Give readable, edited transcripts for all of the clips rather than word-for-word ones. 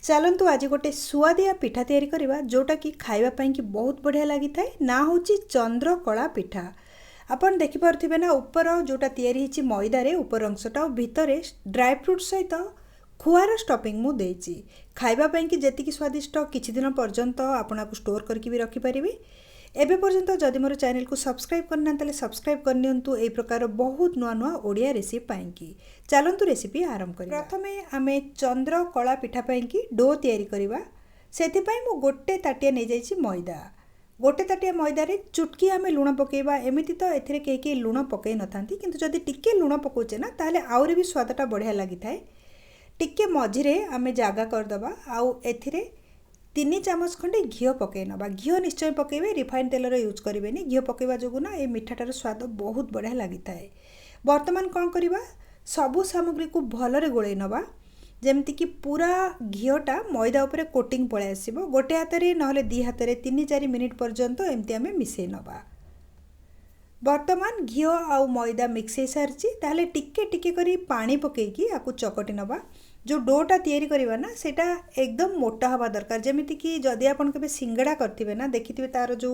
चलतु आज गोटे सुआदिया पिठा तैयारी करवा जोटा कि खाइबा पाई कि बहुत बढ़िया लगी थाए ना होची चंद्रकला पिठा। आपन देखि पारुथिबे ना ऊपर जोटा तैयारी हिची मैदा रे ऊपर अंशटा और भितरे ड्राई फ्रूट सहित खुआर स्टफिंग मु देइची। खाइबा पाई कि जेतिकी स्वादिष्ट किछि दिन पर्यंत आपनाको स्टोर करके भी रखि परिबे। एबे पर्यंत जदि मोर चैनल को सब्सक्राइब करना ताले सब्सक्राइब करनियंतु एई प्रकार बहुत नुआ नुआ ओडिया रेसिपी पाइंकी। चलंतु रेसिपी आरंभ करिबा। प्रथमे आमे चंद्रकला पिठा पाइंकी डो तैयारी करिबा। सेति पई मु गोटे ताटिया नै जाइछि मैदा। गोटे ताटिया मैदा रे चुटकी आमे लुण पकेइबा। एमिति तो एथिरे केही लुण पकेइ नथांती किंतु जदि टिके लुण पकोचे ना ताले आउरी भी स्वादटा बढ़िया लागिथाए। टिके मझिरे आमे जागा करदबा आउ एथिरे 3 चामच खंडे घिओ पकई नबा। घिओ निश्चय पकेबे, रिफाइन तेलर यूज करेंगे। घिओ पकेबा जो ना ये मिठाटार स्वाद बहुत बढ़िया लगी थाए। बर्तमान कौन करवा सबू सामग्री को भलरे गोले नबा जेमती कि पूरा घिओटा मैदा उपरे कोटिंग पळे आसीबो। गोटे हाथ नहले 2 हाथ 3-4 मिनिट पर्यंत एमती आमे मिसई नबा। बर्तमान घिओ आउ मैदा मिक्स हो सारी ताले टिके टिके करी पानी पकेकी आकु चकटी नबा। जो डोटा तैयारी करवा ना सेटा एकदम मोटा हवा दरकार। जेमिति कि जदि आपन केबे सिंगड़ा करथिबे ना देखिथिबे तार जो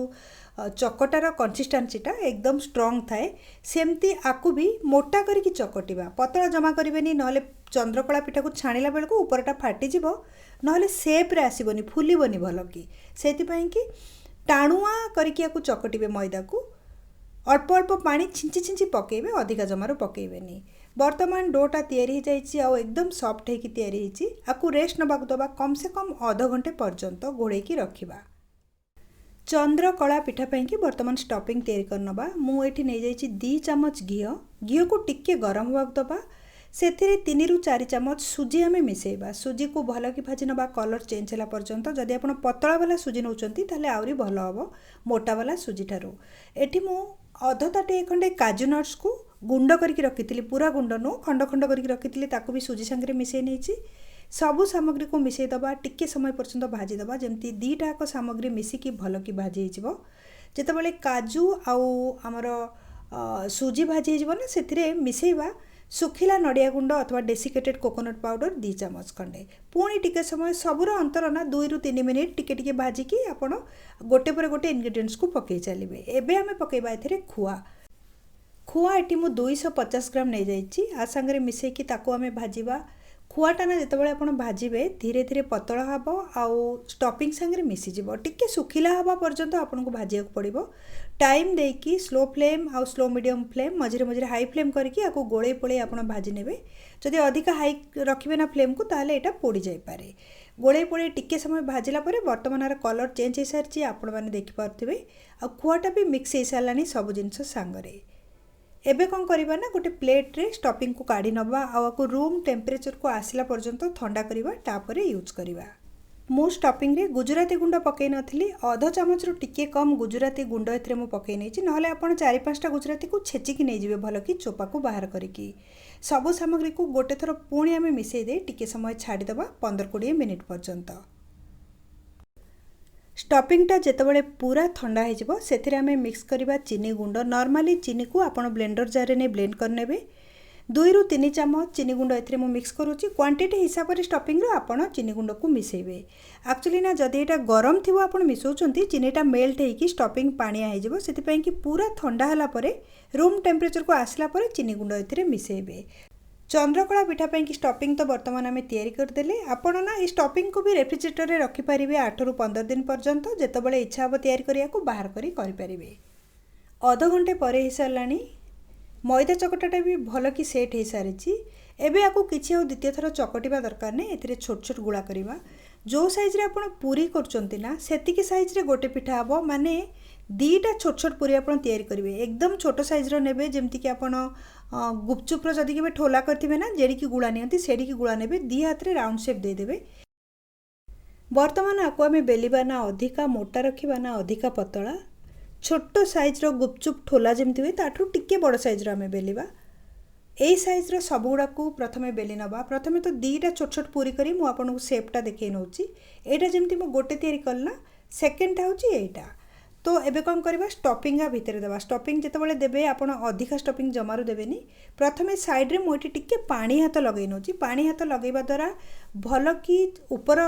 चकटार कंसिस्टेंसीटा एकदम स्ट्रांग थाए सेमती आकु भी मोटा करिकी चकटिबा। पतला जमा करिवेनी नहले चंद्रकला पिठा को छाणिला बेलको ऊपरटा फाटी जिवो नहले शेप रे आसीबोनी, फुलिबोनी भलो कि। सेति पई कि टाणुआ करिकी आकु चकटिबे मैदा को। अल्प अल्प पानी छिंची छिंची पकेबे, अधिका जमार पकेबेनी। बर्तमान डोटा तैयारी जाइए आउ एकदम सॉफ्ट होगी तैयारी होइछि। आकु रेस्ट नबाक दबा कम से कम आधा घंटे पर्यंत घोड़ेकी रखिबा। चंद्रकला पिठा कि बर्तमान स्टफिंग तैयारी करनबा। मु एठी नै जाइछि 2 चामच घिओ को टिके गरम होबाक दबा। सेथिरे 3-4 चामच सुजी आमे मिसेइबा। सुजी को भल कि भाजी नबा कलर चेंज होला पर्यंत। जदि आपण पतला वाला सुजी नउचंती ताले आउरी भल हबो मोटा वाला सुजी ठारू। एठी मु अध ताटे खंडे काजू नट्स को गुंड करके रखी, पूरा गुंड नु खंड खंड करके रखी, ताकू भी सुजी सांगे मिसई नहीं। सबू सामग्री को मिसई दबा, टिके समय पर्यंत भाजी दबा जेमती दीटाक सामग्री मिसिकी भल कि भाजी हो। जितेबाला काजू आउ आमर सुजी भाजी हो ना से मिसेइबा सुखिला नड़िया गुंड अथवा डेसिकेटेड कोकोनट पाउडर 2 चामच खंडे। पुणी टिके समय सबूर अंतर ना 2-3 मिनिट टिके टिके भाजिकी आपण गोटे पर गोटे इनग्रेडिएंट्स को पकई चलिए। एबे आमे पकेबा एथिरे खुआ एटी मु 250 ग्राम नहीं जाइछि। आ संगे मिसेकी ताको आमे भाजिबा। खुआटा ना जितेबाला आपण भाजिबे धीरे धीरे पतला हबो आउ स्टफिंग संगे मिसी जिवो। टिके सुखिला हवा पर्यंत आपण को भाजियाक पड़िबो। टाइम देकी स्लो फ्लेम आउ स्लो मीडियम फ्लेम मझिरे मझिरे हाई फ्लेम करके आको गोळे पोळे आपण भाजी नेबे। जदि अधिका हाई रखिबे ना फ्लेम को ताले एटा पोड़ी जाय पारे। गोळे पोळे टिके समय भाजिला परे बर्तमान कलर चेंज हो सारी आपण माने देखि पारथिबे। आ खुआटा भी मिक्स हो सारानी सब जिनस सांगरे। एबे कौन करवा ना गोटे प्लेट रे स्टफिंग को काढ़ी नबा आको रूम टेम्परेचर को आसला पर्यंत ठंडा करवा तापरे यूज करवा। मु स्टफिंग रे गुजराती गुंड पकई नथिली। अध चामच रु टिके कम गुजराती गुंड एथरे मु पकई नैछि। नहले आपण 4-5टा गुजराती को छेचिकी नै जिवे भल कि चोपा को बाहर करिकी। सबु सामग्री को गोटे थर पुणी आमे मिसई दे टिके समय छाड़ी दबा 15-20 मिनिट पर्यंत। स्टफिंगटा जितेबाला पूरा ठंडा हो से मिक्स करवा चीनी गुंड। नॉर्मली चीनी को आपण ब्लेंडर जार ने ब्लेंड करने। 2-3 चामच चीनी गुंड एथिरे मु मिक्स करूची। क्वांटिटी हिसाब से स्टफिंग रो आपण चीनी गुंड को मिसेबे। एक्चुअली ना जदि एटा गरम थिबो आपण मिसौचंती चीनीटा मेल्ट होइकी स्टफिंग पानिया हो जिवो। सेति पई कि पूरा ठंडा हला परे रूम टेम्परेचर को आसला परे चीनी गुंड एथिरे मिसेबे। चंद्रकला पिठा कि स्टफिंग तो बर्तमान आम तैयारी करदेले। आपण ना ये स्टफिंग को भी रेफ्रिजरेटर में रखिपारे 8-ରୁ 15 दिन पर्यंत। जितेबाला इच्छा हम तैयारी करिया को बाहर करी करें। अध घंटे पर हो सारानी। मैदा चकटाटा भी भल कि सेट हो सारी। एबे आकु किछि आ द्वितीय थर चकटिबा दरकार नै। एथिरे छोट छोट गुळा करिबा। जो साइज रे आपण पूरी करचंती ना सेतिकी साइज रे गोटे पिठा हबो। माने 2टा छोट छोट पूरी आपण तैयारी करिवे। एकदम छोट साइज रो नेबे जेमति कि आपण गुपचुप्र जदि के ठोला करथिबे ना जेडी की गुळा नियंती सेडी की गुळा नेबे। 2 हाथ रे राउंड शेप दे देबे। बर्तमान आकु आमे बेलिबा ना अधिका मोटा रखिबा ना अधिका पतला। छोट साइज रो गुपचुप ठोला जेमति होय ताठू टिके बड़ साइज रो आमे बेलिबा। ए साइज रो सब गुड़ा को प्रथमे बेली नबा। प्रथमे तो 2टा छोट छोट पूरी करी मु आपनको शेपटा देखै नउची। एटा जेमति मु गोटे तैयारी करला। सेकंडटा होची एटा। तो एबे कौन करवा स्टफिंग भितर देवा स्टफिंग जितेबाला देवे आपड़ अधिका स्टफिंग जमारू देवेनि प्रथमे साइड्रे मुझे टिके पानी हाथ लगे नौ पानी हाथ लगेवा द्वारा भल कि ऊपर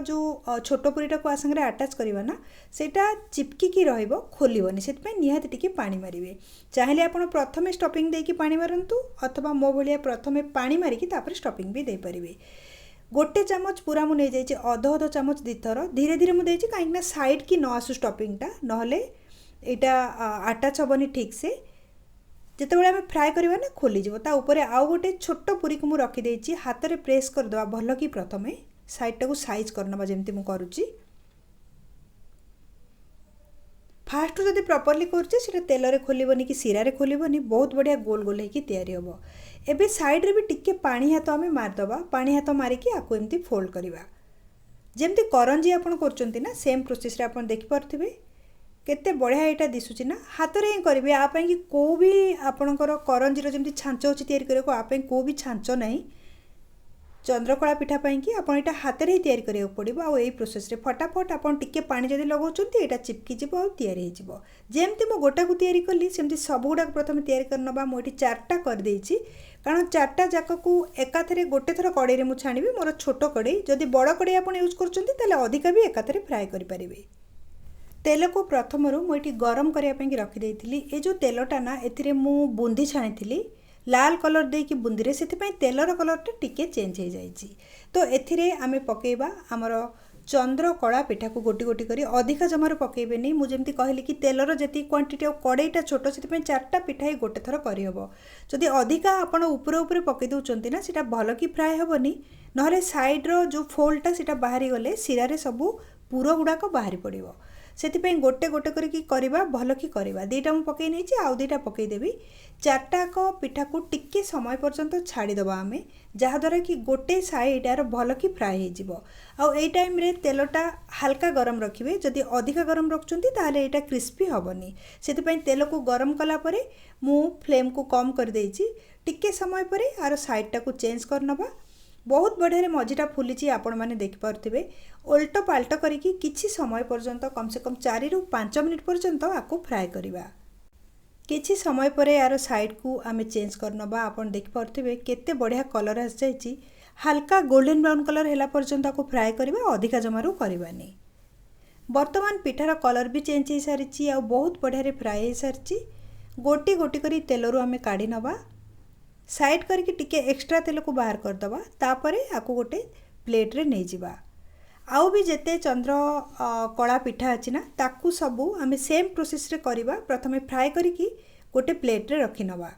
जो छोट पुरीटा को आसांगे आटाच करवा ना सेटा चिपकिकी रहिबो खोलिबनी से निहाती टिके पानी मारिबे चाहिले आपण प्रथमे स्टफिंग देकी पानी मारंतु अथवा मो भलिया प्रथमे पानी मारिकी तापर स्टफिंग भी दे परिबे। गोटे चामच पूरा मुझे नहीं अध अध चामच दीथर धीरे धीरे मुझे कहीं साइड की न आसू स्टफिंगटा नहले यहाँ आटाच हेनी ठीक से जितेबाला आम फ्राए करवा ना खोलीज ताऊपर आउ गोटे छोट पुरी को मुझे रखीदे हाथ में प्रेस करदे भल कि प्रथमे साइडटा को साइज करना जमी मुझे करुच्ची फास्ट जब प्रॉपर्ली कर तेल रे खोलबनी कि सिरा खोलबनी बहुत बढ़िया गोल गोल होगी तैयारी हम एबे साइड रे भी टिके पानी हाथ आम मारदबा पानी हाथ मारिकी आपको एमती फोल्ड करवा जमती करंजी आपन करचंती ना सेम प्रोसेस रे आपन देखि पारथिबे केते बढ़िया यहाँ दिशुची ना हाथ में ही करेंगे आपाई कि को भी आपणकर करंजीर जमी छांच अच्छी तैयारी करने आपाई को भी छांच ना चंद्रकला पिठा कि आप हाथ में ही तैयारी करा पड़ो आ यही प्रोसेस रे फटाफट आप टिके पानी जब लगाउछंती एटा चिपकी जिवो आ तैयारी हो जमती मो गोटा को तैयारी कली सेमती सब गुड़ाक प्रथम तैयारी करनबा मुझे चार्टा कर देछि कारण चार्टा जाक को एकाथरे गोटे थर कड़े मुझे छाणी मोर छोट कड़े जदि बड़ कड़े आप यूज कर अधिका भी एकाथरे फ्राए करें। तेल को प्रथम मुझे गरम करने रखीदे ये जो तेलटा ना ए बूंदी छाणी लाल कलर देकी बुंदी रे सेथिपाई तेलर कलरटा टिके चेंज हो जाइए तो एथिरे आमे पकेबा आमर चंद्रकला पिठा को गोटी गोटी करी अधिका जमार पकेबेनी मुझे कहली कि तेलर जी क्वांटिटी और कड़ईटा छोट से चार्टा पिठा ही गोटे थर करहब जदि अधिका आपड़ ऊपर ऊपर पकई दौरान ना सीटा भल कि फ्राए हेनी ना साइड्र जो फोल्डटा सीटा बाहरी गले सिरा सबू पुर गुड़ाक बाहरी पड़ो से गोटे गोटे करवा भल कि करवा दीटा मुझे पकई नहीं आउ दीटा पकईदेवी चार्टाक पिठा को टिके समय पर्यंत छाड़ीदबा आम जहाद्वारा कि गोटे साइड यार भल कि फ्राए हो टाइम रे तेलटा हाल्का गरम रखिए जदि अधिका गरम रखुंट ताहले एटा क्रिस्पी हेनी से तेल को गरम कलापर मु फ्लेम को कम कर देछि टिके समय पर यार साइडटा को चेंज करनबा बहुत बढ़िया मझीटा फुली आपण मैंने देखिपे ओल्ट पाल्ट करिकी किछि समय पर्यंत कम से कम 4 ରୁ 5 मिनिट पर्यंत आपको फ्राए करवा किछि समय पर यार साइड को आमे चेंज करनबा आपण देखिपे केते बढ़िया कलर आस जाइछि हाल्का गोल्डन ब्राउन कलर हैला पर्यंत आपको फ्राए करवा अधिका जमारू करवानी। वर्तमान पिठार कलर भी चेंज हो सारी आ बहुत बढ़िया फ्राए हो सारी गोटी गोटी करी तेलरू आमे काढ़ी नबा साइड करके टिके एक्स्ट्रा तेल को बाहर करदबा तापरे आको गोटे प्लेट रे नहीं जिबा आउ भी जेते चंद्र कला पिठा अछि ना ताकू सबू आमे सेम प्रोसेस रे करिबा प्रथमे फ्राए करिकी गोटे प्लेट रे रखि नबा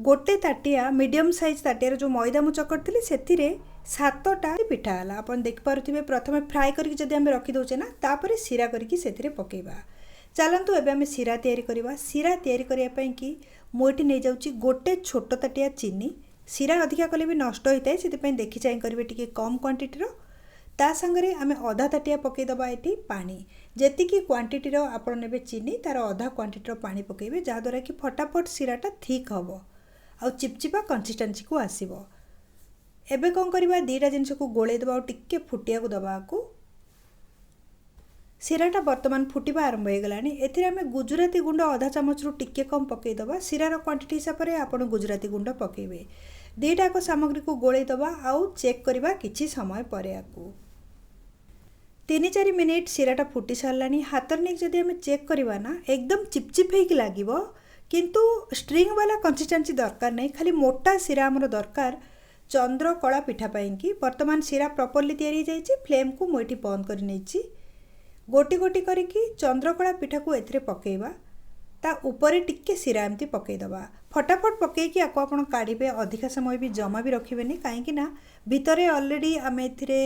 गोटे ताटिया मीडियम साइज ताटिया जो मैदा मु चकटली सेथिरे 7टा पिठा हला अपन देख पारुथिबे प्रथमे फ्राए करिकी जदि आमे रखि दोचे ना तापरे सिरा करिकी सेथिरे पकेबा चलतु एबे आमे सिरा तैयारी करवा सिरा तैयारी करिया पई कि मोइटी नहीं जाउची गोटे छोट ताटिया चीनी सिरा अधिका कले भी नष्ट होता है से देखी चाह करेंगे टी कम क्वांटिटीर ता संगरे आमे अधा ताटिया पकईदबा ये पानी जी क्वांटिटीर आप ने चीनी तार अधा क्वांटिटीर पानी पकेबे जहाद्वारा कि फटाफट सिराटा थिक हम आ चिपचिपा कंसिस्टेंसी को आसब एबे कौन करवा दीटा जिनस को गोलेदबा टिके फुटिया को दबा को सिराटा बर्तमान फुटवा आरंभ हो गलानी एथिरे आमे गुजराती गुंड आधा चामच रु टिके कम पकईदबा सिरार क्वांटिटी हिसाब से आप गुजराती गुंड पकेबे दीटाक सामग्री को गोलेदबा आउ चेक करवा किछि समय पर आकु 3-4 मिनिट सिराटा फुटी सारानी हाथ नहीं जदि आमे चेक करवा ना एकदम चिपचिप होइक लागिबो किंतु स्ट्रिंग वाला कंसिस्टेंसी दरकार नहीं खाली मोटा सिरा आमर दरकार चंद्रकला पिठा कि वर्तमान सिरा प्रॉपर्ली तैयारी जाइए फ्लेम को मुझे बंद कर नहीं गोटी गोटी करिकी चंद्रकला पिठा को एथिरे पकेबा ता ऊपर टिके सिरा एमती पकईदबा फटाफट पकईकी आपको आपण काढ़े अधिका समय भी जमा भी रखिबेनी कहीं ना भितरे ऑलरेडी आम एथिरे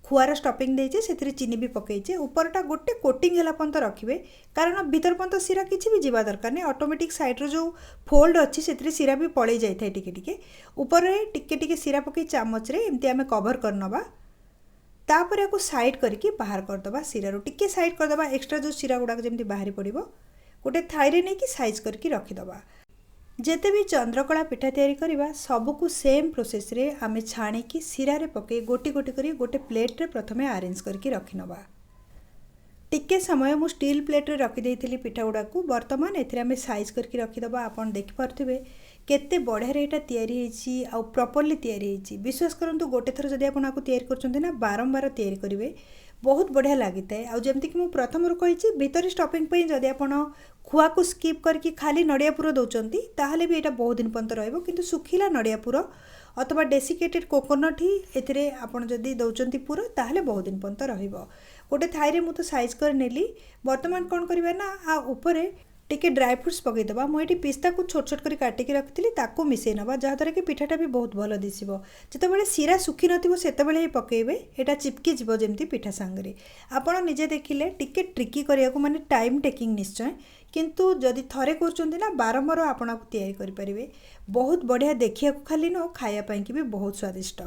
खुआर स्टफिंग देचे से चीनी भी पकईचे ऊपरटा गोटे कोटिंग है पर्यंत रखिए कारण भीतर पर्यंत सिरा किसी भी जीवा दरकार नहीं ऑटोमेटिक साइड्र जो फोल्ड अच्छी से सिरा भी पलि जाए टिके ऊपर टिके टिके सिरा पकई चामच रे एमती आम कभर करनबा तापर आपको साइड करके बाहर करदबा सिरा टिके साइड करदबा एक्स्ट्रा जो सिरा गुड़ाक जमी बाहरी पड़ो गोटे थाई नहीं कि साइज करके रखीदबा जेते भी चंद्रकला पिठा तैयारी करवा सबको सेम प्रोसेस रे आमे छाणी की सिरा रे पके गोटी गोटी करी गोटे प्लेट रे प्रथमे अरेंज करके रखी नबा टिके समय मु स्टील प्लेट रे रखी देइथिली पिठा गुड़ाक बर्तमान एथिरे आमे साइज करके रखीदबा। आपन देखि पारुथिबे केते बढ़िया रे एटा तयारी हेछि आ प्रॉपर्ली तयारी हेछि। विश्वास करंतु गोटे थर जदि आपन आकु तयारी करछन्ते ना बारंबार तयारी करिवे बहुत बढ़िया लागिताए। आ जेमति कि मु प्रथम रु कहिछि भीतर स्टफिंग पई जदि आपन खुआ को स्किप करके खाली नडिया पुर दउचंती ताहले भी एटा बहुत दिन पर्यंत रहइबो। किंतु सुखिला नडिया पुर अथवा डेसिकेटेड कोकोनट ही एथिरे आपन जदि दउचंती पुर ताहले बहुत दिन पर्यंत रहिबो। गोटे थाई रे मु तो साइज कर नेली। वर्तमान कोन करिबा ना आ ऊपर टिके ड्राई फ्रूट्स पकई दबा। मु एटी पिस्ता को छोट छोट करी काटिकी रखिथिली ताको मिसेई नबा जहाँद्वारा कि पिठाटा भी बहुत भल दिसिबो। जेतेबेले सीरा सुखी नथिबो सेतेबेले ही पकेइबे एटा चिपकी जिवो जेमति पिठा सांगरे। आपण निजे देखिले टिके ट्रिकी करियाको माने टाइम टेकिंग निश्चय, किंतु जदि थरे करचंती ना बारंबार आपण तैयारी करि परिबे। बहुत बढ़िया देखिया खाली न खाया पई कि भी बहुत स्वादिष्ट।